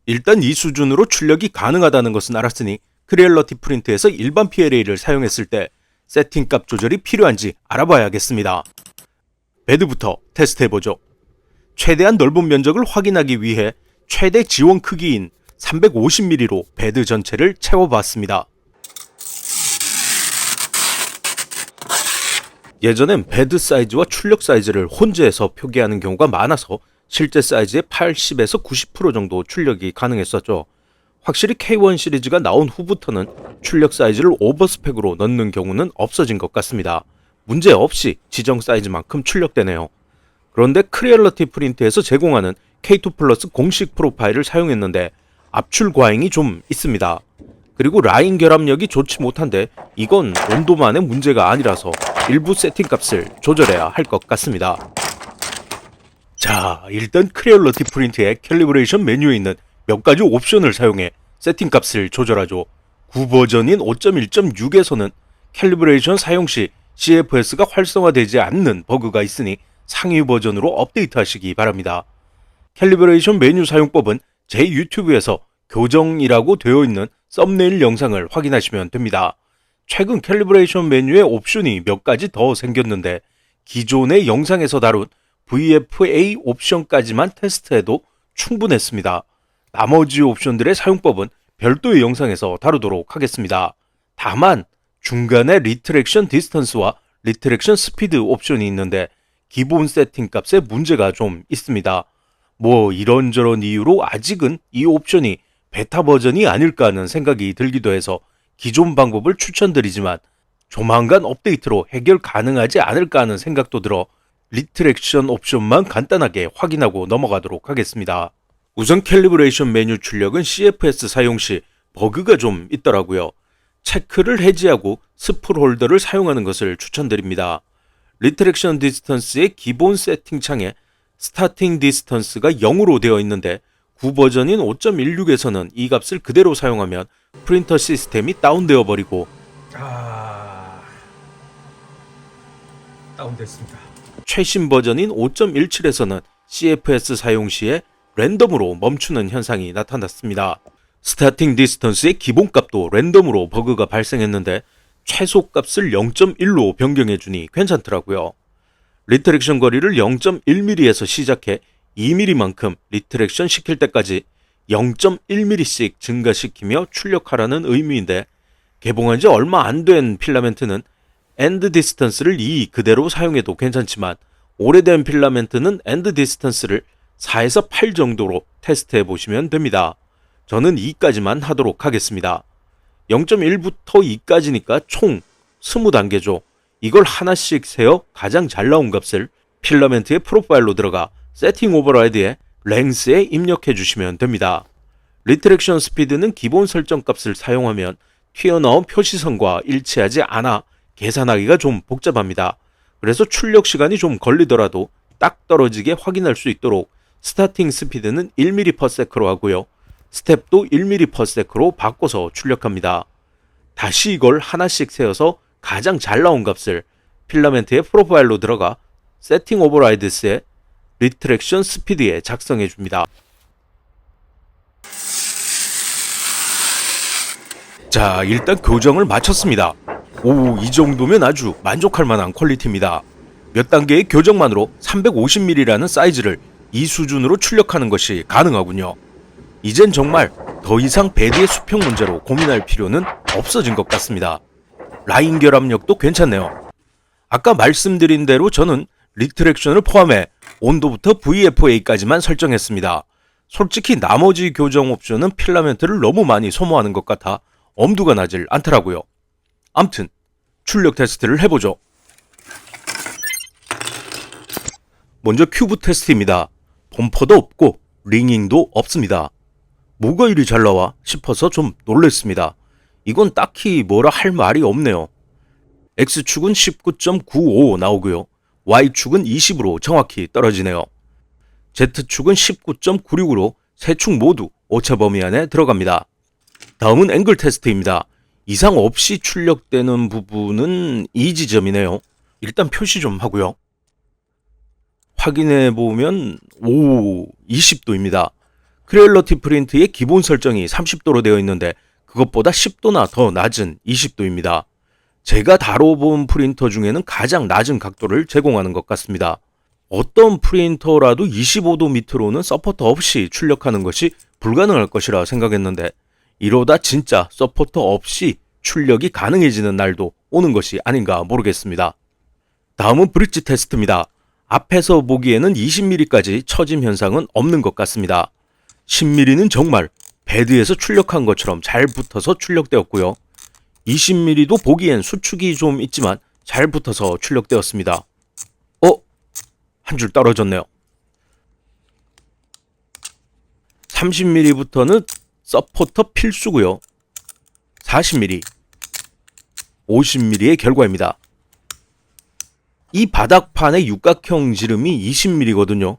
일단 이 수준으로 출력이 가능하다는 것은 알았으니 크리얼러티 프린트에서 일반 PLA를 사용했을 때 세팅값 조절이 필요한지 알아봐야겠습니다. 베드부터 테스트해보죠. 최대한 넓은 면적을 확인하기 위해 최대 지원 크기인 350mm로 베드 전체를 채워봤습니다. 예전엔 베드 사이즈와 출력 사이즈를 혼재해서 표기하는 경우가 많아서 실제 사이즈의 80에서 90% 정도 출력이 가능했었죠. 확실히 K1 시리즈가 나온 후부터는 출력 사이즈를 오버스펙으로 넣는 경우는 없어진 것 같습니다. 문제없이 지정 사이즈만큼 출력되네요. 그런데 크리얼러티 프린트에서 제공하는 K2 플러스 공식 프로파일을 사용했는데 압출 과잉이 좀 있습니다. 그리고 라인 결합력이 좋지 못한데 이건 온도만의 문제가 아니라서 일부 세팅 값을 조절해야 할 것 같습니다. 자, 일단 크리얼러티 프린트의 캘리브레이션 메뉴에 있는 몇 가지 옵션을 사용해 세팅 값을 조절하죠. 9버전인 5.1.6에서는 캘리브레이션 사용 시 CFS가 활성화되지 않는 버그가 있으니 상위 버전으로 업데이트하시기 바랍니다. 캘리브레이션 메뉴 사용법은 제 유튜브에서 교정이라고 되어 있는 썸네일 영상을 확인하시면 됩니다. 최근 캘리브레이션 메뉴에 옵션이 몇 가지 더 생겼는데 기존의 영상에서 다룬 VFA 옵션까지만 테스트해도 충분했습니다. 나머지 옵션들의 사용법은 별도의 영상에서 다루도록 하겠습니다. 다만 중간에 리트랙션 디스턴스와 리트랙션 스피드 옵션이 있는데 기본 세팅 값에 문제가 좀 있습니다. 뭐 이런저런 이유로 아직은 이 옵션이 베타 버전이 아닐까 하는 생각이 들기도 해서 기존 방법을 추천드리지만 조만간 업데이트로 해결 가능하지 않을까 하는 생각도 들어 리트랙션 옵션만 간단하게 확인하고 넘어가도록 하겠습니다. 우선 캘리브레이션 메뉴 출력은 CFS 사용 시 버그가 좀 있더라고요. 체크를 해지하고 스풀 홀더를 사용하는 것을 추천드립니다. 리트랙션 디스턴스의 기본 세팅창에 스타팅 디스턴스가 0으로 되어 있는데 9버전인 5.16에서는 이 값을 그대로 사용하면 프린터 시스템이 다운되어 버리고 다운됐습니다. 최신 버전인 5.17에서는 CFS 사용 시에 랜덤으로 멈추는 현상이 나타났습니다. 스타팅 디스턴스의 기본값도 랜덤으로 버그가 발생했는데 최소값을 0.1로 변경해주니 괜찮더라고요. 리트랙션 거리를 0.1mm에서 시작해 2mm만큼 리트랙션 시킬 때까지 0.1mm씩 증가시키며 출력하라는 의미인데 개봉한 지 얼마 안 된 필라멘트는 엔드 디스턴스를 2 그대로 사용해도 괜찮지만 오래된 필라멘트는 엔드 디스턴스를 4에서 8 정도로 테스트해 보시면 됩니다. 저는 2까지만 하도록 하겠습니다. 0.1부터 2까지니까 총 20단계죠. 이걸 하나씩 세어 가장 잘 나온 값을 필라멘트의 프로파일로 들어가 세팅 오버라이드에 랭스에 입력해 주시면 됩니다. 리트랙션 스피드는 기본 설정 값을 사용하면 튀어나온 표시선과 일치하지 않아 계산하기가 좀 복잡합니다. 그래서 출력 시간이 좀 걸리더라도 딱 떨어지게 확인할 수 있도록 스타팅 스피드는 1ms/s로 하고요. 스텝도 1ms/s로 바꿔서 출력합니다. 다시 이걸 하나씩 세어서 가장 잘 나온 값을 필라멘트의 프로파일로 들어가 세팅 오버라이드스의 리트랙션 스피드에 작성해 줍니다. 자, 일단 교정을 마쳤습니다. 오, 이 정도면 아주 만족할 만한 퀄리티입니다. 몇 단계의 교정만으로 350mm라는 사이즈를 이 수준으로 출력하는 것이 가능하군요. 이젠 정말 더 이상 베드의 수평 문제로 고민할 필요는 없어진 것 같습니다. 라인 결합력도 괜찮네요. 아까 말씀드린 대로 저는 리트랙션을 포함해 온도부터 VFA까지만 설정했습니다. 솔직히 나머지 교정 옵션은 필라멘트를 너무 많이 소모하는 것 같아 엄두가 나질 않더라고요. 암튼 출력 테스트를 해보죠. 먼저 큐브 테스트입니다. 범퍼도 없고 링잉도 없습니다. 뭐가 이리 잘 나와 싶어서 좀 놀랬습니다. 이건 딱히 뭐라 할 말이 없네요. X축은 19.95 나오고요. Y축은 20으로 정확히 떨어지네요. Z축은 19.96으로 세 축 모두 오차 범위 안에 들어갑니다. 다음은 앵글 테스트입니다. 이상 없이 출력되는 부분은 이 지점이네요. 일단 표시 좀 하고요. 확인해 보면 20도입니다. 크리얼러티 프린트의 기본 설정이 30도로 되어 있는데 그것보다 10도나 더 낮은 20도입니다. 제가 다뤄본 프린터 중에는 가장 낮은 각도를 제공하는 것 같습니다. 어떤 프린터라도 25도 밑으로는 서포터 없이 출력하는 것이 불가능할 것이라 생각했는데 이러다 진짜 서포터 없이 출력이 가능해지는 날도 오는 것이 아닌가 모르겠습니다. 다음은 브릿지 테스트입니다. 앞에서 보기에는 20mm까지 처짐 현상은 없는 것 같습니다. 10mm는 정말 베드에서 출력한 것처럼 잘 붙어서 출력되었고요. 20mm도 보기엔 수축이 좀 있지만 잘 붙어서 출력되었습니다. 한 줄 떨어졌네요. 30mm부터는 서포터 필수고요. 40mm, 50mm의 결과입니다. 이 바닥판의 육각형 지름이 20mm거든요.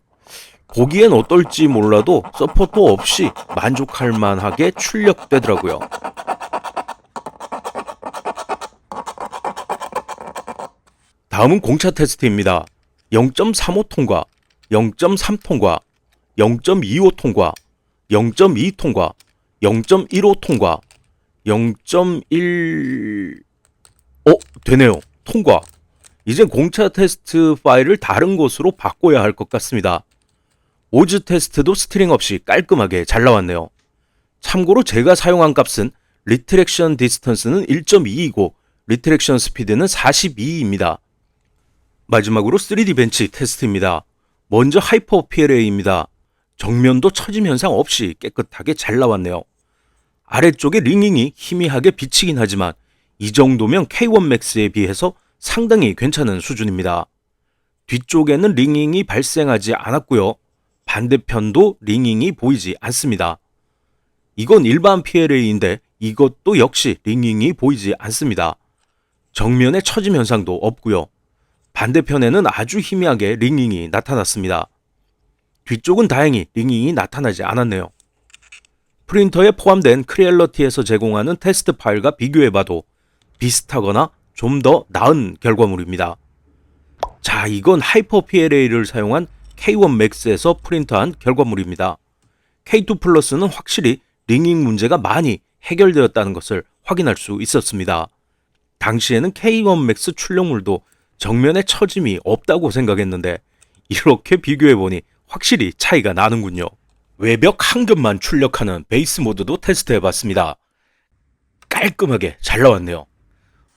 보기엔 어떨지 몰라도 서포터 없이 만족할 만하게 출력되더라고요. 다음은 공차 테스트입니다. 0.35 통과, 0.3 통과, 0.25 통과, 0.2 통과, 0.15 통과, 0.1... 되네요. 통과. 이제 공차 테스트 파일을 다른 곳으로 바꿔야 할 것 같습니다. 오즈 테스트도 스트링 없이 깔끔하게 잘 나왔네요. 참고로 제가 사용한 값은 리트렉션 디스턴스는 1.2이고 리트렉션 스피드는 42입니다. 마지막으로 3D 벤치 테스트입니다. 먼저 하이퍼 PLA입니다. 정면도 처짐 현상 없이 깨끗하게 잘 나왔네요. 아래쪽에 링잉이 희미하게 비치긴 하지만 이 정도면 K1 Max에 비해서 상당히 괜찮은 수준입니다. 뒤쪽에는 링잉이 발생하지 않았고요. 반대편도 링잉이 보이지 않습니다. 이건 일반 PLA인데 이것도 역시 링잉이 보이지 않습니다. 정면에 처짐 현상도 없고요. 반대편에는 아주 희미하게 링잉이 나타났습니다. 뒤쪽은 다행히 링잉이 나타나지 않았네요. 프린터에 포함된 크리얼러티에서 제공하는 테스트 파일과 비교해봐도 비슷하거나 좀 더 나은 결과물입니다. 자, 이건 하이퍼 PLA를 사용한 K1 Max에서 프린트한 결과물입니다. K2 플러스는 확실히 링잉 문제가 많이 해결되었다는 것을 확인할 수 있었습니다. 당시에는 K1 Max 출력물도 정면에 처짐이 없다고 생각했는데 이렇게 비교해보니 확실히 차이가 나는군요. 외벽 한 겹만 출력하는 베이스 모드도 테스트해봤습니다. 깔끔하게 잘 나왔네요.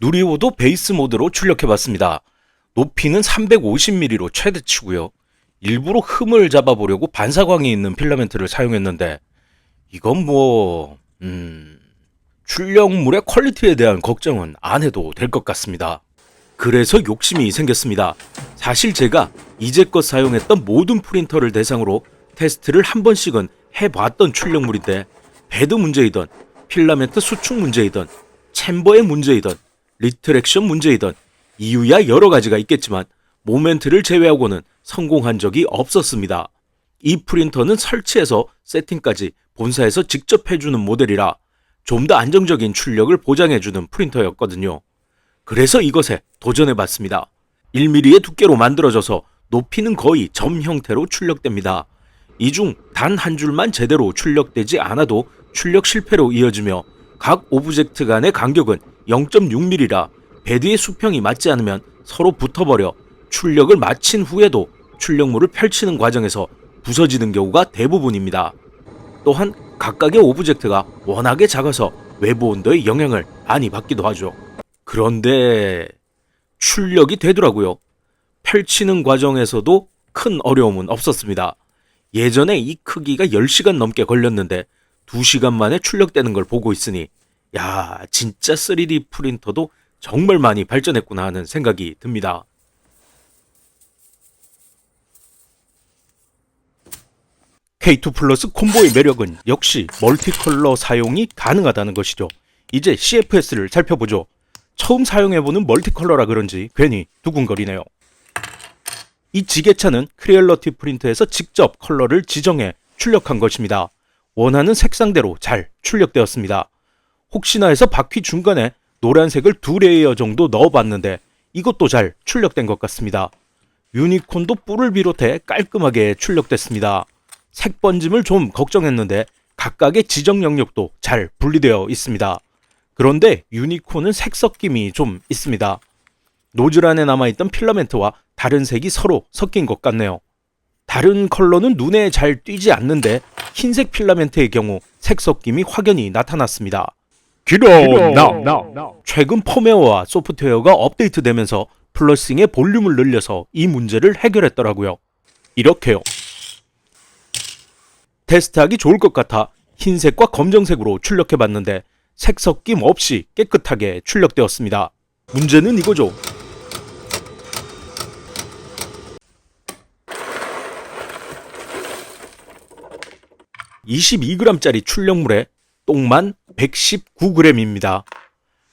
누리호도 베이스 모드로 출력해봤습니다. 높이는 350mm로 최대치고요. 일부러 흠을 잡아보려고 반사광이 있는 필라멘트를 사용했는데 이건 출력물의 퀄리티에 대한 걱정은 안 해도 될 것 같습니다. 그래서 욕심이 생겼습니다. 사실 제가 이제껏 사용했던 모든 프린터를 대상으로 테스트를 한 번씩은 해봤던 출력물인데 베드 문제이든 필라멘트 수축 문제이든 챔버의 문제이든 리트렉션 문제이든 이유야 여러 가지가 있겠지만 모멘트를 제외하고는 성공한 적이 없었습니다. 이 프린터는 설치해서 세팅까지 본사에서 직접 해주는 모델이라 좀 더 안정적인 출력을 보장해주는 프린터였거든요. 그래서 이것에 도전해봤습니다. 1mm의 두께로 만들어져서 높이는 거의 점 형태로 출력됩니다. 이 중 단 한 줄만 제대로 출력되지 않아도 출력 실패로 이어지며 각 오브젝트 간의 간격은 0.6mm라 베드의 수평이 맞지 않으면 서로 붙어버려 출력을 마친 후에도 출력물을 펼치는 과정에서 부서지는 경우가 대부분입니다. 또한 각각의 오브젝트가 워낙에 작아서 외부 온도의 영향을 많이 받기도 하죠. 그런데 출력이 되더라고요. 펼치는 과정에서도 큰 어려움은 없었습니다. 예전에 이 크기가 10시간 넘게 걸렸는데 2시간 만에 출력되는 걸 보고 있으니 야, 진짜 3D 프린터도 정말 많이 발전했구나 하는 생각이 듭니다. K2 플러스 콤보의 매력은 역시 멀티컬러 사용이 가능하다는 것이죠. 이제 CFS를 살펴보죠. 처음 사용해보는 멀티컬러라 그런지 괜히 두근거리네요. 이 지게차는 크리얼러티 프린터에서 직접 컬러를 지정해 출력한 것입니다. 원하는 색상대로 잘 출력되었습니다. 혹시나 해서 바퀴 중간에 노란색을 2레이어 정도 넣어봤는데 이것도 잘 출력된 것 같습니다. 유니콘도 뿔을 비롯해 깔끔하게 출력됐습니다. 색 번짐을 좀 걱정했는데 각각의 지정 영역도 잘 분리되어 있습니다. 그런데 유니콘은 색 섞임이 좀 있습니다. 노즐 안에 남아있던 필라멘트와 다른 색이 서로 섞인 것 같네요. 다른 컬러는 눈에 잘 띄지 않는데 흰색 필라멘트의 경우 색 섞임이 확연히 나타났습니다. 최근 펌웨어와 소프트웨어가 업데이트되면서 플러싱의 볼륨을 늘려서 이 문제를 해결했더라고요. 이렇게요. 테스트하기 좋을 것 같아 흰색과 검정색으로 출력해봤는데 색 섞임 없이 깨끗하게 출력되었습니다. 문제는 이거죠. 22g짜리 출력물에 똥만 119g입니다.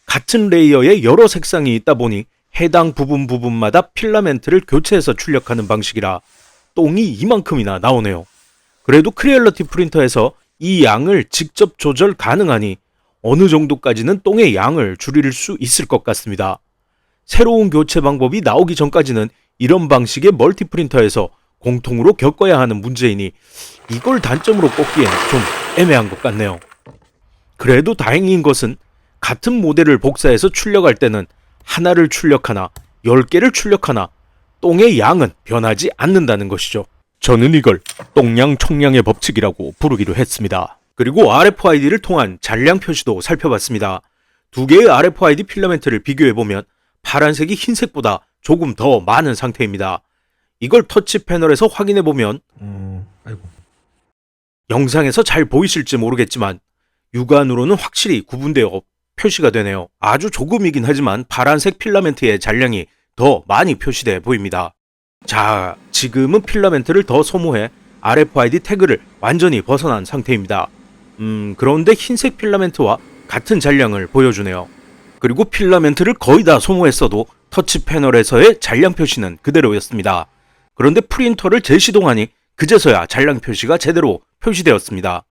같은 레이어에 여러 색상이 있다 보니 해당 부분마다 필라멘트를 교체해서 출력하는 방식이라 똥이 이만큼이나 나오네요. 그래도 크리얼러티 프린터에서 이 양을 직접 조절 가능하니 어느 정도까지는 똥의 양을 줄일 수 있을 것 같습니다. 새로운 교체 방법이 나오기 전까지는 이런 방식의 멀티 프린터에서 공통으로 겪어야 하는 문제이니 이걸 단점으로 꼽기엔 좀 애매한 것 같네요. 그래도 다행인 것은 같은 모델을 복사해서 출력할 때는 하나를 출력하나 10개를 출력하나 똥의 양은 변하지 않는다는 것이죠. 저는 이걸 똥양 총량의 법칙이라고 부르기로 했습니다. 그리고 RFID를 통한 잔량 표시도 살펴봤습니다. 두 개의 RFID 필라멘트를 비교해보면 파란색이 흰색보다 조금 더 많은 상태입니다. 이걸 터치 패널에서 확인해보면 영상에서 잘 보이실지 모르겠지만 육안으로는 확실히 구분되어 표시가 되네요. 아주 조금이긴 하지만 파란색 필라멘트의 잔량이 더 많이 표시돼 보입니다. 자, 지금은 필라멘트를 더 소모해 RFID 태그를 완전히 벗어난 상태입니다. 그런데 흰색 필라멘트와 같은 잔량을 보여주네요. 그리고 필라멘트를 거의 다 소모했어도 터치 패널에서의 잔량 표시는 그대로였습니다. 그런데 프린터를 재시동하니 그제서야 잔량 표시가 제대로 표시되었습니다.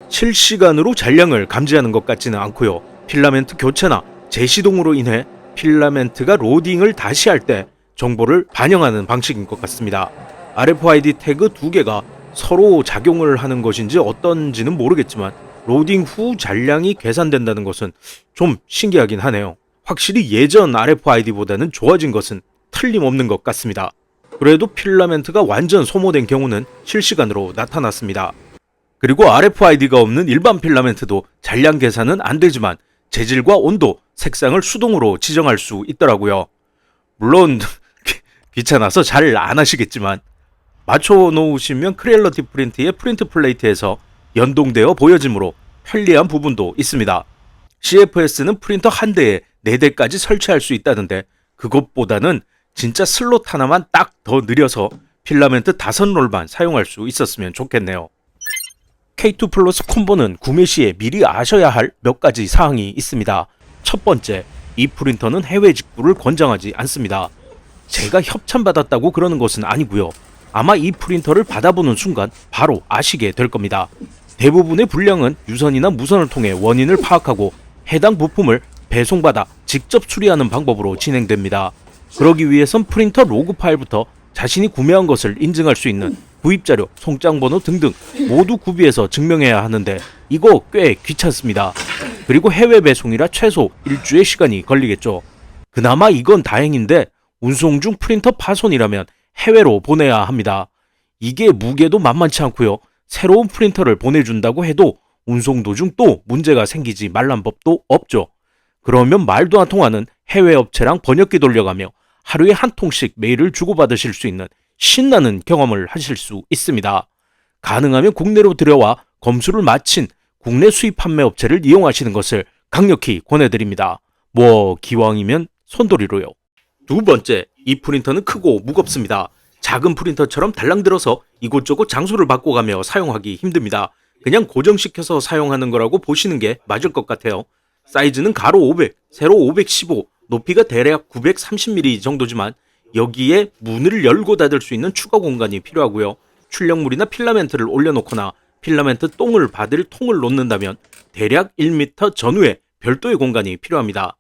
실시간으로 잔량을 감지하는 것 같지는 않고요. 필라멘트 교체나 재시동으로 인해 필라멘트가 로딩을 다시 할 때 정보를 반영하는 방식인 것 같습니다. RFID 태그 두 개가 서로 작용을 하는 것인지 어떤지는 모르겠지만 로딩 후 잔량이 계산된다는 것은 좀 신기하긴 하네요. 확실히 예전 RFID보다는 좋아진 것은 틀림없는 것 같습니다. 그래도 필라멘트가 완전 소모된 경우는 실시간으로 나타났습니다. 그리고 RFID가 없는 일반 필라멘트도 잔량 계산은 안 되지만 재질과 온도, 색상을 수동으로 지정할 수 있더라고요. 물론 귀찮아서 잘 안 하시겠지만 맞춰놓으시면 크리얼러티 프린트의 프린트 플레이트에서 연동되어 보여지므로 편리한 부분도 있습니다. CFS는 프린터 한 대에 4대까지 설치할 수 있다는데 그것보다는 진짜 슬롯 하나만 딱 더 느려서 필라멘트 5롤만 사용할 수 있었으면 좋겠네요. K2 플러스 콤보는 구매 시에 미리 아셔야 할 몇 가지 사항이 있습니다. 첫 번째, 이 프린터는 해외 직구를 권장하지 않습니다. 제가 협찬받았다고 그러는 것은 아니고요. 아마 이 프린터를 받아보는 순간 바로 아시게 될 겁니다. 대부분의 불량은 유선이나 무선을 통해 원인을 파악하고 해당 부품을 배송받아 직접 수리하는 방법으로 진행됩니다. 그러기 위해선 프린터 로그 파일부터 자신이 구매한 것을 인증할 수 있는 구입자료, 송장번호 등등 모두 구비해서 증명해야 하는데 이거 꽤 귀찮습니다. 그리고 해외 배송이라 최소 일주의 시간이 걸리겠죠. 그나마 이건 다행인데 운송 중 프린터 파손이라면 해외로 보내야 합니다. 이게 무게도 만만치 않고요. 새로운 프린터를 보내준다고 해도 운송 도중 또 문제가 생기지 말란 법도 없죠. 그러면 말도 안 통하는 해외 업체랑 번역기 돌려가며 하루에 한 통씩 메일을 주고받으실 수 있는 신나는 경험을 하실 수 있습니다. 가능하면 국내로 들여와 검수를 마친 국내 수입 판매 업체를 이용하시는 것을 강력히 권해드립니다. 뭐 기왕이면 손도리로요. 두 번째, 이 프린터는 크고 무겁습니다. 작은 프린터처럼 달랑들어서 이곳저곳 장소를 바꿔가며 사용하기 힘듭니다. 그냥 고정시켜서 사용하는 거라고 보시는 게 맞을 것 같아요. 사이즈는 가로 500, 세로 515, 높이가 대략 930mm 정도지만 여기에 문을 열고 닫을 수 있는 추가 공간이 필요하고요. 출력물이나 필라멘트를 올려놓거나 필라멘트 똥을 받을 통을 놓는다면 대략 1m 전후에 별도의 공간이 필요합니다.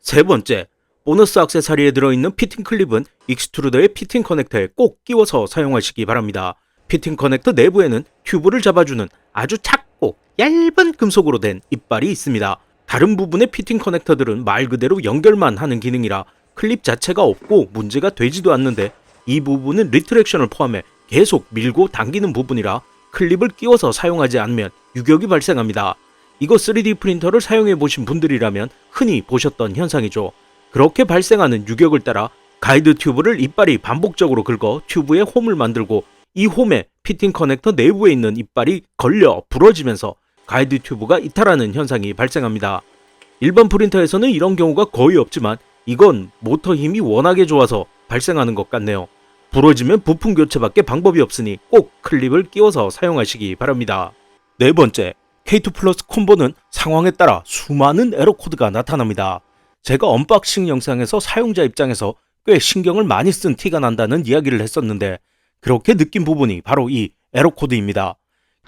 세 번째, 보너스 액세서리에 들어있는 피팅 클립은 익스트루더의 피팅 커넥터에 꼭 끼워서 사용하시기 바랍니다. 피팅 커넥터 내부에는 튜브를 잡아주는 아주 작고 얇은 금속으로 된 이빨이 있습니다. 다른 부분의 피팅 커넥터들은 말 그대로 연결만 하는 기능이라 클립 자체가 없고 문제가 되지도 않는데, 이 부분은 리트랙션을 포함해 계속 밀고 당기는 부분이라 클립을 끼워서 사용하지 않으면 유격이 발생합니다. 이거 3D 프린터를 사용해 보신 분들이라면 흔히 보셨던 현상이죠. 그렇게 발생하는 유격을 따라 가이드 튜브를 이빨이 반복적으로 긁어 튜브에 홈을 만들고, 이 홈에 피팅 커넥터 내부에 있는 이빨이 걸려 부러지면서 가이드 튜브가 이탈하는 현상이 발생합니다. 일반 프린터에서는 이런 경우가 거의 없지만 이건 모터 힘이 워낙에 좋아서 발생하는 것 같네요. 부러지면 부품 교체밖에 방법이 없으니 꼭 클립을 끼워서 사용하시기 바랍니다. 네 번째, K2 플러스 콤보는 상황에 따라 수많은 에러 코드가 나타납니다. 제가 언박싱 영상에서 사용자 입장에서 꽤 신경을 많이 쓴 티가 난다는 이야기를 했었는데, 그렇게 느낀 부분이 바로 이 에러 코드입니다.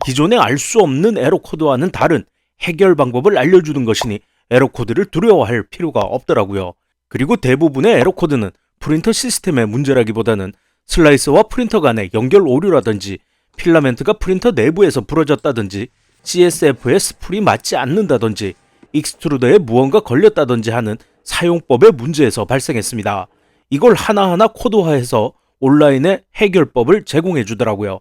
기존에 알 수 없는 에러 코드와는 다른 해결 방법을 알려주는 것이니 에러 코드를 두려워할 필요가 없더라고요. 그리고 대부분의 에러 코드는 프린터 시스템의 문제라기보다는 슬라이서와 프린터 간의 연결 오류라든지 필라멘트가 프린터 내부에서 부러졌다든지 CSF에 스풀이 맞지 않는다든지 익스트루더에 무언가 걸렸다든지 하는 사용법의 문제에서 발생했습니다. 이걸 하나하나 코드화해서 온라인에 해결법을 제공해 주더라고요.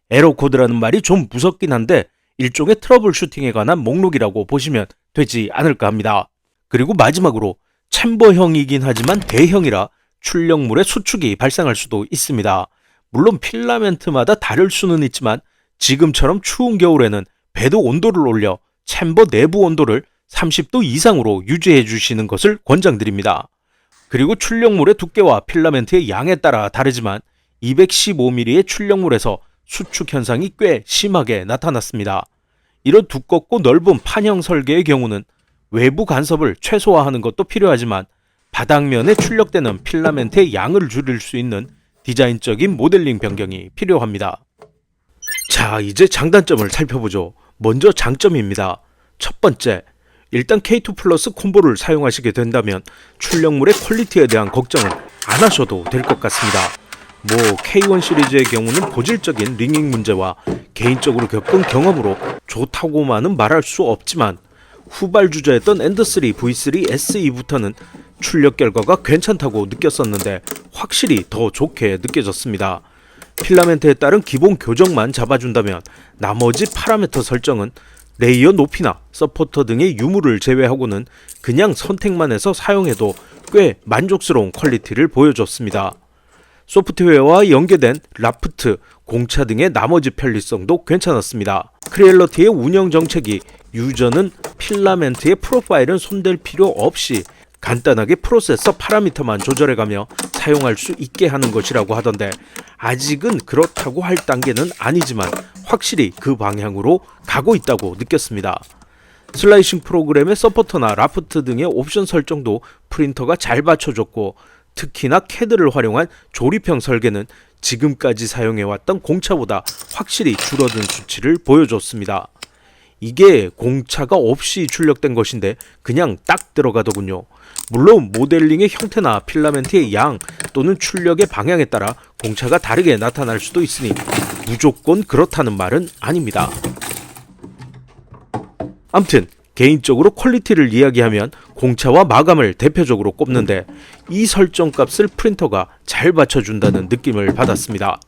에러 코드라는 말이 좀 무섭긴 한데 일종의 트러블 슈팅에 관한 목록이라고 보시면 되지 않을까 합니다. 그리고 마지막으로 챔버형이긴 하지만 대형이라 출력물의 수축이 발생할 수도 있습니다. 물론 필라멘트마다 다를 수는 있지만 지금처럼 추운 겨울에는 배드 온도를 올려 챔버 내부 온도를 30도 이상으로 유지해 주시는 것을 권장드립니다. 그리고 출력물의 두께와 필라멘트의 양에 따라 다르지만 215mm의 출력물에서 수축 현상이 꽤 심하게 나타났습니다. 이런 두껍고 넓은 판형 설계의 경우는 외부 간섭을 최소화하는 것도 필요하지만 바닥면에 출력되는 필라멘트의 양을 줄일 수 있는 디자인적인 모델링 변경이 필요합니다. 자, 이제 장단점을 살펴보죠. 먼저 장점입니다. 첫 번째, 일단 K2 플러스 콤보를 사용하시게 된다면 출력물의 퀄리티에 대한 걱정은 안 하셔도 될 것 같습니다. K1 시리즈의 경우는 보질적인 링잉 문제와 개인적으로 겪은 경험으로 좋다고만은 말할 수 없지만 후발주자였던 엔더3 V3 SE부터는 출력 결과가 괜찮다고 느꼈었는데 확실히 더 좋게 느껴졌습니다. 필라멘트에 따른 기본 교정만 잡아준다면 나머지 파라미터 설정은 레이어 높이나 서포터 등의 유무를 제외하고는 그냥 선택만 해서 사용해도 꽤 만족스러운 퀄리티를 보여줬습니다. 소프트웨어와 연계된 라프트, 공차 등의 나머지 편리성도 괜찮았습니다. 크리엘러티의 운영 정책이 유저는 필라멘트의 프로파일은 손댈 필요 없이 간단하게 프로세서 파라미터만 조절해가며 사용할 수 있게 하는 것이라고 하던데 아직은 그렇다고 할 단계는 아니지만 확실히 그 방향으로 가고 있다고 느꼈습니다. 슬라이싱 프로그램의 서포터나 라프트 등의 옵션 설정도 프린터가 잘 받쳐줬고 특히나 캐드를 활용한 조립형 설계는 지금까지 사용해왔던 공차보다 확실히 줄어든 수치를 보여줬습니다. 이게 공차가 없이 출력된 것인데 그냥 딱 들어가더군요. 물론 모델링의 형태나 필라멘트의 양 또는 출력의 방향에 따라 공차가 다르게 나타날 수도 있으니 무조건 그렇다는 말은 아닙니다. 암튼 개인적으로 퀄리티를 이야기하면 공차와 마감을 대표적으로 꼽는데 이 설정 값을 프린터가 잘 받쳐준다는 느낌을 받았습니다.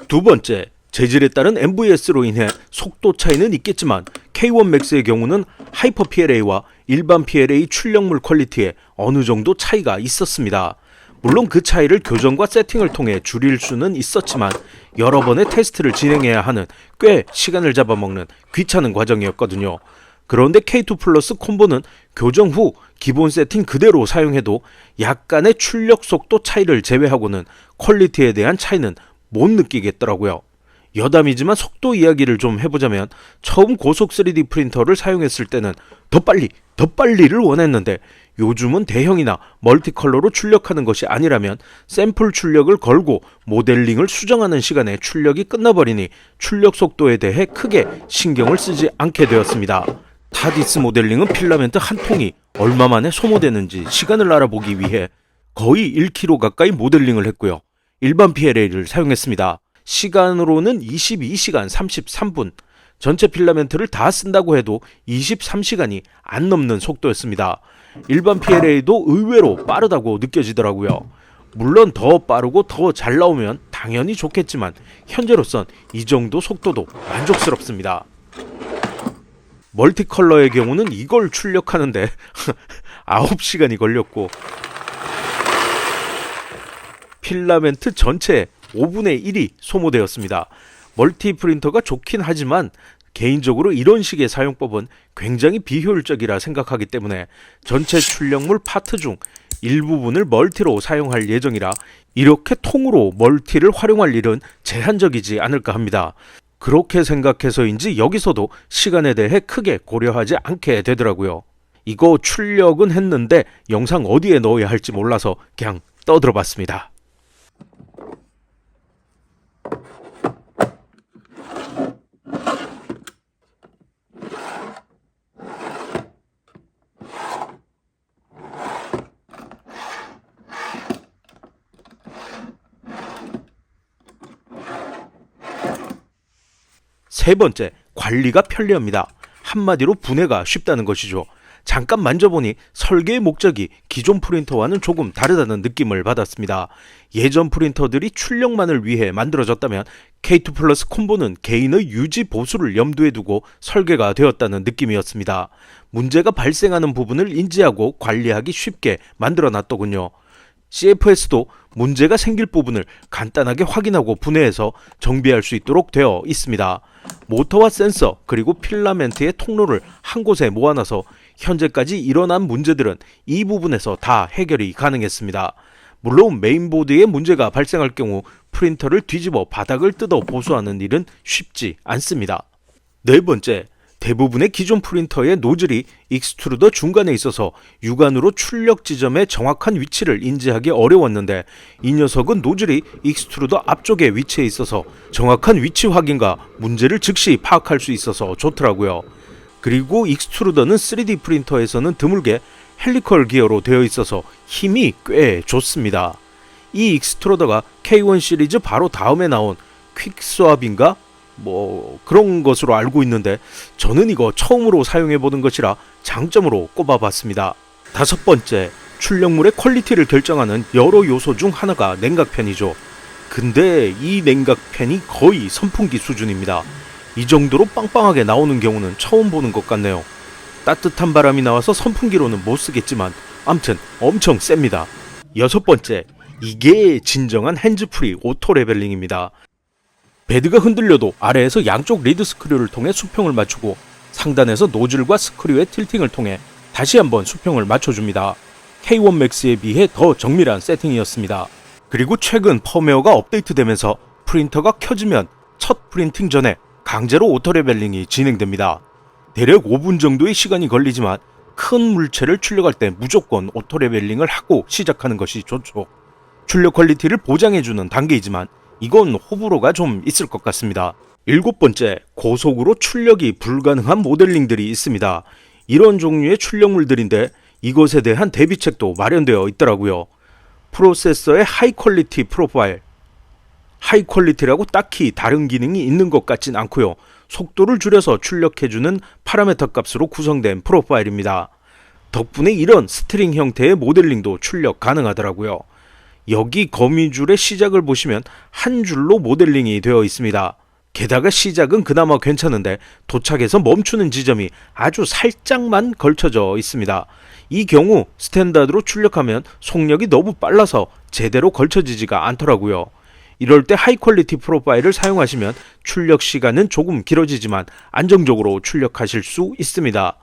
두 번째, 재질에 따른 MVS로 인해 속도 차이는 있겠지만 K1 맥스의 경우는 하이퍼 PLA와 일반 PLA 출력물 퀄리티에 어느 정도 차이가 있었습니다. 물론 그 차이를 교정과 세팅을 통해 줄일 수는 있었지만 여러 번의 테스트를 진행해야 하는 꽤 시간을 잡아먹는 귀찮은 과정이었거든요. 그런데 K2 플러스 콤보는 교정 후 기본 세팅 그대로 사용해도 약간의 출력 속도 차이를 제외하고는 퀄리티에 대한 차이는 못 느끼겠더라고요. 여담이지만 속도 이야기를 좀 해보자면 처음 고속 3D 프린터를 사용했을 때는 더 빨리를 원했는데 요즘은 대형이나 멀티컬러로 출력하는 것이 아니라면 샘플 출력을 걸고 모델링을 수정하는 시간에 출력이 끝나버리니 출력 속도에 대해 크게 신경을 쓰지 않게 되었습니다. 타디스 모델링은 필라멘트 한 통이 얼마 만에 소모되는지 시간을 알아보기 위해 거의 1kg 가까이 모델링을 했고요. 일반 PLA를 사용했습니다. 시간으로는 22시간 33분, 전체 필라멘트를 다 쓴다고 해도 23시간이 안 넘는 속도였습니다. 일반 PLA도 의외로 빠르다고 느껴지더라고요. 물론 더 빠르고 더 잘 나오면 당연히 좋겠지만 현재로선 이 정도 속도도 만족스럽습니다. 멀티컬러의 경우는 이걸 출력하는데 9시간이 걸렸고 필라멘트 전체 5분의 1이 소모되었습니다. 멀티 프린터가 좋긴 하지만 개인적으로 이런 식의 사용법은 굉장히 비효율적이라 생각하기 때문에 전체 출력물 파트 중 일부분을 멀티로 사용할 예정이라 이렇게 통으로 멀티를 활용할 일은 제한적이지 않을까 합니다. 그렇게 생각해서인지 여기서도 시간에 대해 크게 고려하지 않게 되더라고요. 이거 출력은 했는데 영상 어디에 넣어야 할지 몰라서 그냥 떠들어 봤습니다. 세 번째, 관리가 편리합니다. 한마디로 분해가 쉽다는 것이죠. 잠깐 만져보니 설계의 목적이 기존 프린터와는 조금 다르다는 느낌을 받았습니다. 예전 프린터들이 출력만을 위해 만들어졌다면 K2 플러스 콤보는 개인의 유지 보수를 염두에 두고 설계가 되었다는 느낌이었습니다. 문제가 발생하는 부분을 인지하고 관리하기 쉽게 만들어 놨더군요. CFS도 문제가 생길 부분을 간단하게 확인하고 분해해서 정비할 수 있도록 되어 있습니다. 모터와 센서 그리고 필라멘트의 통로를 한 곳에 모아놔서 현재까지 일어난 문제들은 이 부분에서 다 해결이 가능했습니다. 물론 메인보드에 문제가 발생할 경우 프린터를 뒤집어 바닥을 뜯어 보수하는 일은 쉽지 않습니다. 네 번째, 대부분의 기존 프린터의 노즐이 익스트루더 중간에 있어서 육안으로 출력 지점의 정확한 위치를 인지하기 어려웠는데 이 녀석은 노즐이 익스트루더 앞쪽에 위치해 있어서 정확한 위치 확인과 문제를 즉시 파악할 수 있어서 좋더라고요. 그리고 익스트루더는 3D 프린터에서는 드물게 헬리컬 기어로 되어 있어서 힘이 꽤 좋습니다. 이 익스트루더가 K1 시리즈 바로 다음에 나온 퀵스왑인가? 그런 것으로 알고 있는데 저는 이거 처음으로 사용해보는 것이라 장점으로 꼽아봤습니다. 다섯 번째, 출력물의 퀄리티를 결정하는 여러 요소 중 하나가 냉각팬이죠. 근데 이 냉각팬이 거의 선풍기 수준입니다. 이 정도로 빵빵하게 나오는 경우는 처음 보는 것 같네요. 따뜻한 바람이 나와서 선풍기로는 못 쓰겠지만 암튼 엄청 셉니다. 여섯 번째, 이게 진정한 핸즈프리 오토 레벨링입니다. 베드가 흔들려도 아래에서 양쪽 리드 스크류를 통해 수평을 맞추고 상단에서 노즐과 스크류의 틸팅을 통해 다시 한번 수평을 맞춰줍니다. K1 맥스에 비해 더 정밀한 세팅이었습니다. 그리고 최근 펌웨어가 업데이트되면서 프린터가 켜지면 첫 프린팅 전에 강제로 오토 레벨링이 진행됩니다. 대략 5분 정도의 시간이 걸리지만 큰 물체를 출력할 때 무조건 오토 레벨링을 하고 시작하는 것이 좋죠. 출력 퀄리티를 보장해주는 단계이지만 이건 호불호가 좀 있을 것 같습니다. 일곱 번째, 고속으로 출력이 불가능한 모델링들이 있습니다. 이런 종류의 출력물들인데 이것에 대한 대비책도 마련되어 있더라고요. 프로세서의 하이 퀄리티 프로파일. 하이 퀄리티라고 딱히 다른 기능이 있는 것 같진 않고요. 속도를 줄여서 출력해주는 파라메터 값으로 구성된 프로파일입니다. 덕분에 이런 스트링 형태의 모델링도 출력 가능하더라고요. 여기 거미줄의 시작을 보시면 한 줄로 모델링이 되어 있습니다. 게다가 시작은 그나마 괜찮은데 도착해서 멈추는 지점이 아주 살짝만 걸쳐져 있습니다. 이 경우 스탠다드로 출력하면 속력이 너무 빨라서 제대로 걸쳐지지가 않더라고요. 이럴 때 하이 퀄리티 프로파일을 사용하시면 출력 시간은 조금 길어지지만 안정적으로 출력하실 수 있습니다.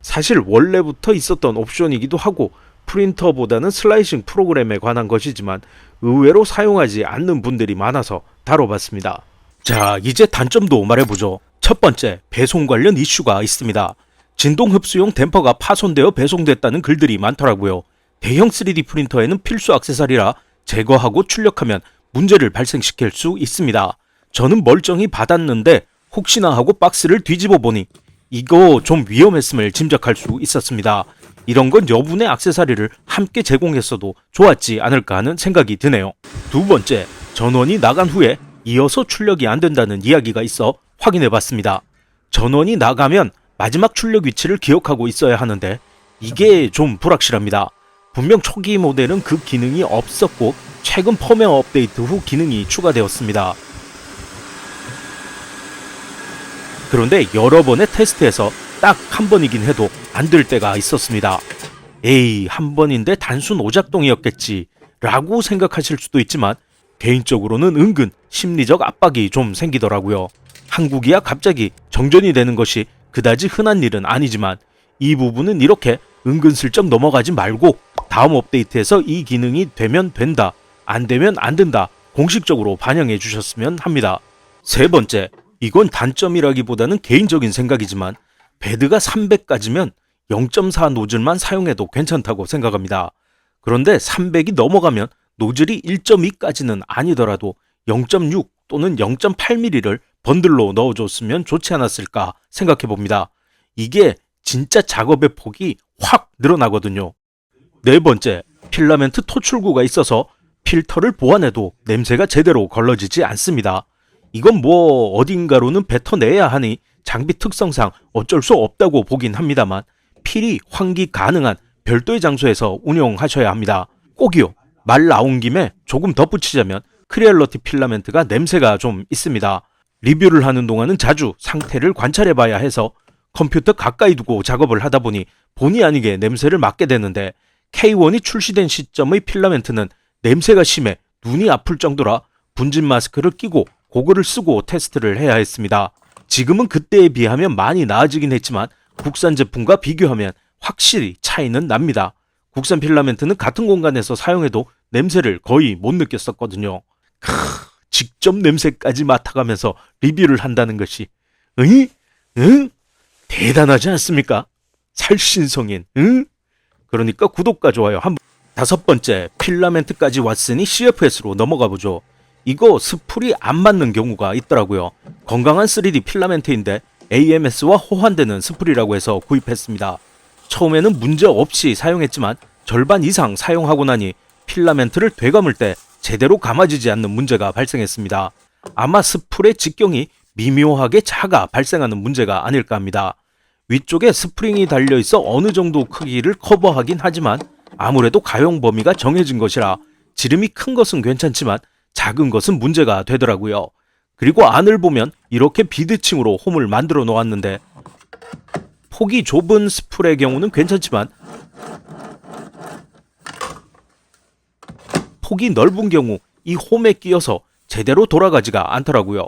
사실 원래부터 있었던 옵션이기도 하고 프린터보다는 슬라이싱 프로그램에 관한 것이지만 의외로 사용하지 않는 분들이 많아서 다뤄봤습니다. 자, 이제 단점도 말해보죠. 첫 번째, 배송 관련 이슈가 있습니다. 진동 흡수용 댐퍼가 파손되어 배송됐다는 글들이 많더라고요. 대형 3D 프린터에는 필수 액세서리라 제거하고 출력하면 문제를 발생시킬 수 있습니다. 저는 멀쩡히 받았는데 혹시나 하고 박스를 뒤집어 보니 이거 좀 위험했음을 짐작할 수 있었습니다. 이런 건 여분의 액세서리를 함께 제공했어도 좋았지 않을까 하는 생각이 드네요. 두 번째, 전원이 나간 후에 이어서 출력이 안 된다는 이야기가 있어 확인해 봤습니다. 전원이 나가면 마지막 출력 위치를 기억하고 있어야 하는데 이게 좀 불확실합니다. 분명 초기 모델은 그 기능이 없었고 최근 펌웨어 업데이트 후 기능이 추가되었습니다. 그런데 여러 번의 테스트에서 딱 한 번이긴 해도 안 될 때가 있었습니다. 에이, 한 번인데 단순 오작동이었겠지 라고 생각하실 수도 있지만 개인적으로는 은근 심리적 압박이 좀 생기더라고요. 한국이야 갑자기 정전이 되는 것이 그다지 흔한 일은 아니지만 이 부분은 이렇게 은근슬쩍 넘어가지 말고 다음 업데이트에서 이 기능이 되면 된다, 안 되면 안 된다 공식적으로 반영해 주셨으면 합니다. 세 번째, 이건 단점이라기보다는 개인적인 생각이지만 배드가 300까지면 0.4 노즐만 사용해도 괜찮다고 생각합니다. 그런데 300이 넘어가면 노즐이 1.2까지는 아니더라도 0.6 또는 0.8mm를 번들로 넣어줬으면 좋지 않았을까 생각해 봅니다. 이게 진짜 작업의 폭이 확 늘어나거든요. 네 번째, 필라멘트 토출구가 있어서 필터를 보완해도 냄새가 제대로 걸러지지 않습니다. 이건 뭐 어딘가로는 뱉어내야 하니 장비 특성상 어쩔 수 없다고 보긴 합니다만 필히 환기 가능한 별도의 장소에서 운영하셔야 합니다. 꼭이요. 말 나온 김에 조금 덧붙이자면 크리얼러티 필라멘트가 냄새가 좀 있습니다. 리뷰를 하는 동안은 자주 상태를 관찰해봐야 해서 컴퓨터 가까이 두고 작업을 하다 보니 본의 아니게 냄새를 맡게 되는데 K1이 출시된 시점의 필라멘트는 냄새가 심해 눈이 아플 정도라 분진 마스크를 끼고 고글을 쓰고 테스트를 해야 했습니다. 지금은 그때에 비하면 많이 나아지긴 했지만 국산 제품과 비교하면 확실히 차이는 납니다. 국산 필라멘트는 같은 공간에서 사용해도 냄새를 거의 못 느꼈었거든요. 직접 냄새까지 맡아가면서 리뷰를 한다는 것이 응? 대단하지 않습니까? 살신성인 그러니까 구독과 좋아요 한 번. 다섯 번째, 필라멘트까지 왔으니 CFS로 넘어가 보죠. 이거 스풀이 안 맞는 경우가 있더라고요. 건강한 3D 필라멘트인데 AMS와 호환되는 스풀이라고 해서 구입했습니다. 처음에는 문제 없이 사용했지만 절반 이상 사용하고 나니 필라멘트를 되감을 때 제대로 감아지지 않는 문제가 발생했습니다. 아마 스풀의 직경이 미묘하게 작아 발생하는 문제가 아닐까 합니다. 위쪽에 스프링이 달려있어 어느 정도 크기를 커버하긴 하지만 아무래도 가용 범위가 정해진 것이라 지름이 큰 것은 괜찮지만 작은 것은 문제가 되더라고요. 그리고 안을 보면 이렇게 비드층으로 홈을 만들어 놓았는데 폭이 좁은 스풀의 경우는 괜찮지만 폭이 넓은 경우 이 홈에 끼어서 제대로 돌아가지가 않더라고요.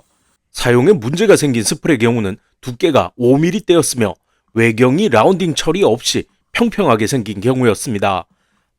사용에 문제가 생긴 스풀의 경우는 두께가 5mm대였으며 외경이 라운딩 처리 없이 평평하게 생긴 경우였습니다.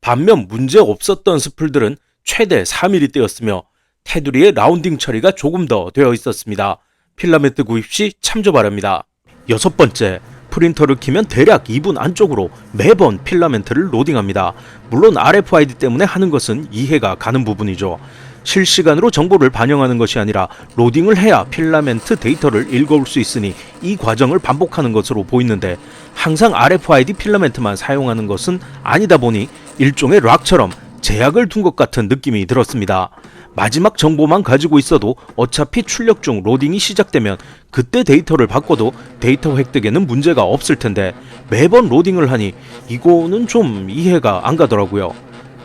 반면 문제 없었던 스풀들은 최대 4mm대였으며 테두리에 라운딩 처리가 조금 더 되어 있었습니다. 필라멘트 구입 시 참조 바랍니다. 여섯 번째, 프린터를 키면 대략 2분 안쪽으로 매번 필라멘트를 로딩합니다. 물론 RFID 때문에 하는 것은 이해가 가는 부분이죠. 실시간으로 정보를 반영하는 것이 아니라 로딩을 해야 필라멘트 데이터를 읽어올 수 있으니 이 과정을 반복하는 것으로 보이는데 항상 RFID 필라멘트만 사용하는 것은 아니다 보니 일종의 락처럼 제약을 둔 것 같은 느낌이 들었습니다. 마지막 정보만 가지고 있어도 어차피 출력 중 로딩이 시작되면 그때 데이터를 바꿔도 데이터 획득에는 문제가 없을 텐데 매번 로딩을 하니 이거는 좀 이해가 안 가더라고요.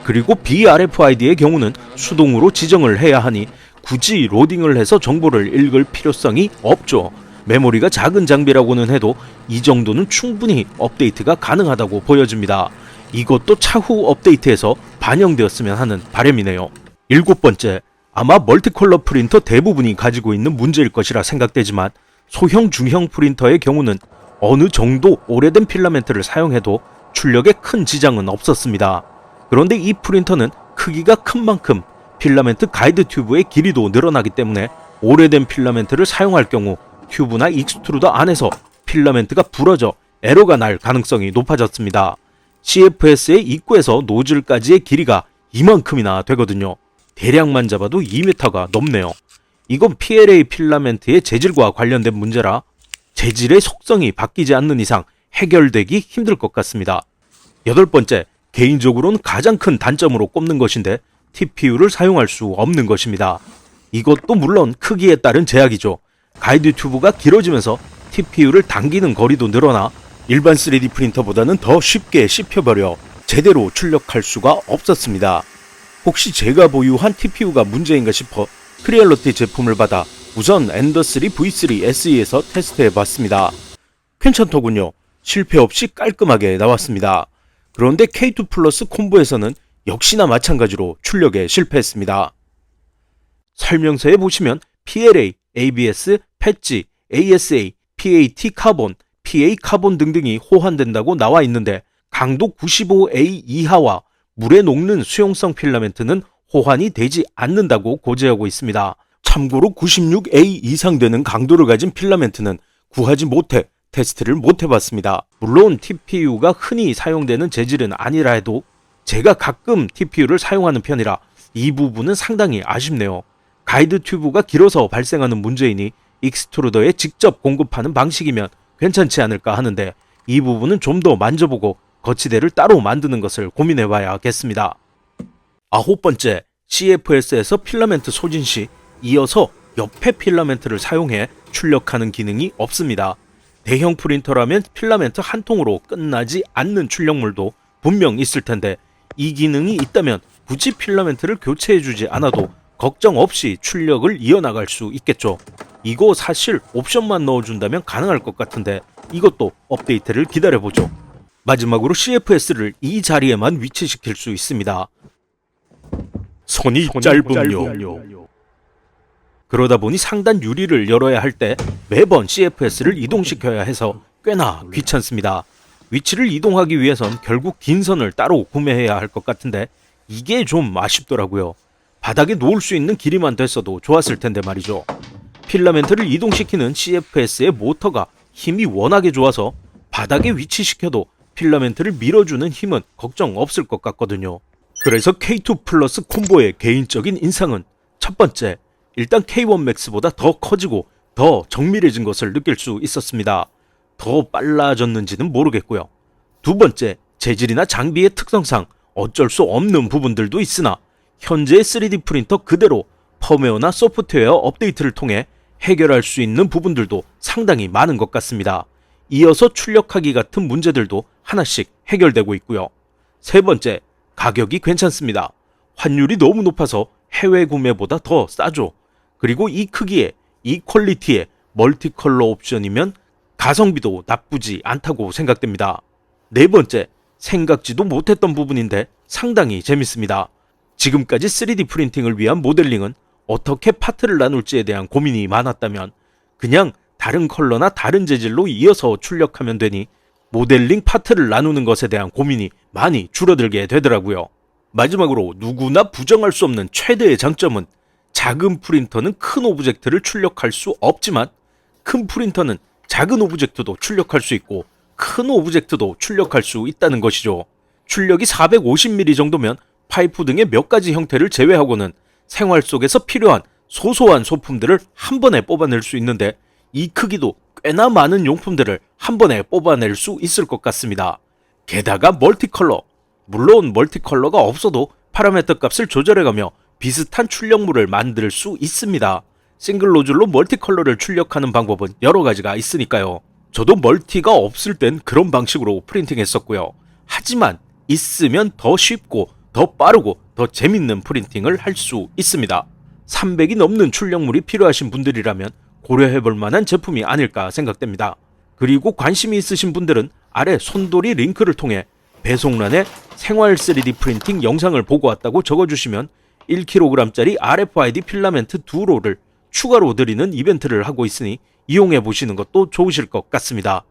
그리고 BRFID의 경우는 수동으로 지정을 해야 하니 굳이 로딩을 해서 정보를 읽을 필요성이 없죠. 메모리가 작은 장비라고는 해도 이 정도는 충분히 업데이트가 가능하다고 보여집니다. 이것도 차후 업데이트에서 반영되었으면 하는 바람이네요. 일곱 번째, 아마 멀티컬러 프린터 대부분이 가지고 있는 문제일 것이라 생각되지만 소형 중형 프린터의 경우는 어느 정도 오래된 필라멘트를 사용해도 출력에 큰 지장은 없었습니다. 그런데 이 프린터는 크기가 큰 만큼 필라멘트 가이드 튜브의 길이도 늘어나기 때문에 오래된 필라멘트를 사용할 경우 튜브나 익스트루더 안에서 필라멘트가 부러져 에러가 날 가능성이 높아졌습니다. CFS의 입구에서 노즐까지의 길이가 이만큼이나 되거든요. 대략만 잡아도 2m가 넘네요. 이건 PLA 필라멘트의 재질과 관련된 문제라 재질의 속성이 바뀌지 않는 이상 해결되기 힘들 것 같습니다. 8번째, 개인적으로는 가장 큰 단점으로 꼽는 것인데 TPU를 사용할 수 없는 것입니다. 이것도 물론 크기에 따른 제약이죠. 가이드 튜브가 길어지면서 TPU를 당기는 거리도 늘어나 일반 3D 프린터보다는 더 쉽게 씹혀버려 제대로 출력할 수가 없었습니다. 혹시 제가 보유한 TPU가 문제인가 싶어 크리얼러티 제품을 받아 우선 엔더3 V3 SE에서 테스트해봤습니다. 괜찮더군요. 실패 없이 깔끔하게 나왔습니다. 그런데 K2 플러스 콤보에서는 역시나 마찬가지로 출력에 실패했습니다. 설명서에 보시면 PLA, ABS, 패치, ASA, PAT 카본, PA 카본 등등이 호환된다고 나와 있는데 강도 95A 이하와 물에 녹는 수용성 필라멘트는 호환이 되지 않는다고 고지하고 있습니다. 참고로 96A 이상 되는 강도를 가진 필라멘트는 구하지 못해 테스트를 못 해봤습니다. 물론 TPU가 흔히 사용되는 재질은 아니라 해도 제가 가끔 TPU를 사용하는 편이라 이 부분은 상당히 아쉽네요. 가이드 튜브가 길어서 발생하는 문제이니 익스트루더에 직접 공급하는 방식이면 괜찮지 않을까 하는데 이 부분은 좀 더 만져보고 거치대를 따로 만드는 것을 고민해봐야겠습니다. 9번째, CFS에서 필라멘트 소진 시 이어서 옆에 필라멘트를 사용해 출력하는 기능이 없습니다. 대형 프린터라면 필라멘트 한 통으로 끝나지 않는 출력물도 분명 있을 텐데 이 기능이 있다면 굳이 필라멘트를 교체해주지 않아도 걱정 없이 출력을 이어나갈 수 있겠죠. 이거 사실 옵션만 넣어준다면 가능할 것 같은데 이것도 업데이트를 기다려보죠. 마지막으로 CFS를 이 자리에만 위치시킬 수 있습니다. 손이 짧음요. 그러다 보니 상단 유리를 열어야 할 때 매번 CFS를 이동시켜야 해서 꽤나 귀찮습니다. 위치를 이동하기 위해선 결국 긴 선을 따로 구매해야 할 것 같은데 이게 좀 아쉽더라고요. 바닥에 놓을 수 있는 길이만 됐어도 좋았을 텐데 말이죠. 필라멘트를 이동시키는 CFS의 모터가 힘이 워낙에 좋아서 바닥에 위치시켜도 필라멘트를 밀어주는 힘은 걱정 없을 것 같거든요. 그래서 K2 플러스 콤보의 개인적인 인상은 첫 번째, 일단 K1 맥스보다 더 커지고 더 정밀해진 것을 느낄 수 있었습니다. 더 빨라졌는지는 모르겠고요. 두 번째, 재질이나 장비의 특성상 어쩔 수 없는 부분들도 있으나 현재의 3D 프린터 그대로 펌웨어나 소프트웨어 업데이트를 통해 해결할 수 있는 부분들도 상당히 많은 것 같습니다. 이어서 출력하기 같은 문제들도 하나씩 해결되고 있고요. 세 번째, 가격이 괜찮습니다. 환율이 너무 높아서 해외 구매보다 더 싸죠. 그리고 이 크기에 이 퀄리티에 멀티컬러 옵션이면 가성비도 나쁘지 않다고 생각됩니다. 네 번째, 생각지도 못했던 부분인데 상당히 재밌습니다. 지금까지 3D 프린팅을 위한 모델링은 어떻게 파트를 나눌지에 대한 고민이 많았다면 그냥 다른 컬러나 다른 재질로 이어서 출력하면 되니 모델링 파트를 나누는 것에 대한 고민이 많이 줄어들게 되더라고요. 마지막으로 누구나 부정할 수 없는 최대의 장점은 작은 프린터는 큰 오브젝트를 출력할 수 없지만 큰 프린터는 작은 오브젝트도 출력할 수 있고 큰 오브젝트도 출력할 수 있다는 것이죠. 출력이 450mm 정도면 파이프 등의 몇 가지 형태를 제외하고는 생활 속에서 필요한 소소한 소품들을 한 번에 뽑아낼 수 있는데 이 크기도 꽤나 많은 용품들을 한 번에 뽑아낼 수 있을 것 같습니다. 게다가 멀티컬러, 물론 멀티컬러가 없어도 파라미터 값을 조절해가며 비슷한 출력물을 만들 수 있습니다. 싱글 노즐로 멀티컬러를 출력하는 방법은 여러 가지가 있으니까요. 저도 멀티가 없을 땐 그런 방식으로 프린팅 했었고요. 하지만 있으면 더 쉽고 더 빠르고 더 재밌는 프린팅을 할 수 있습니다. 300이 넘는 출력물이 필요하신 분들이라면 고려해볼 만한 제품이 아닐까 생각됩니다. 그리고 관심이 있으신 분들은 아래 손돌이 링크를 통해 배송란에 생활 3D 프린팅 영상을 보고 왔다고 적어주시면 1kg짜리 RFID 필라멘트 2롤을 추가로 드리는 이벤트를 하고 있으니 이용해 보시는 것도 좋으실 것 같습니다.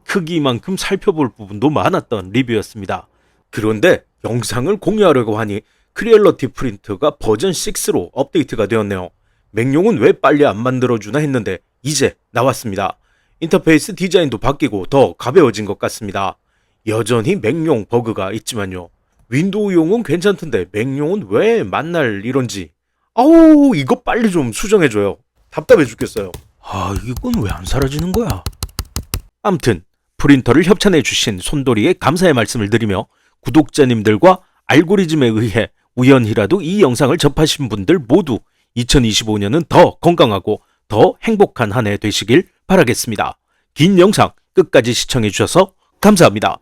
크기만큼 살펴볼 부분도 많았던 리뷰였습니다. 그런데 영상을 공유하려고 하니 크리얼러티 프린트가 버전 6로 업데이트가 되었네요. 맹용은 왜 빨리 안 만들어주나 했는데 이제 나왔습니다. 인터페이스 디자인도 바뀌고 더 가벼워진 것 같습니다. 여전히 맹용 버그가 있지만요. 윈도우용은 괜찮던데 맥용은 왜 만날 이런지. 아우, 이거 빨리 좀 수정해줘요. 답답해 죽겠어요. 이건 왜 안 사라지는 거야? 암튼 프린터를 협찬해 주신 손돌이에 감사의 말씀을 드리며 구독자님들과 알고리즘에 의해 우연히라도 이 영상을 접하신 분들 모두 2025년은 더 건강하고 더 행복한 한 해 되시길 바라겠습니다. 긴 영상 끝까지 시청해 주셔서 감사합니다.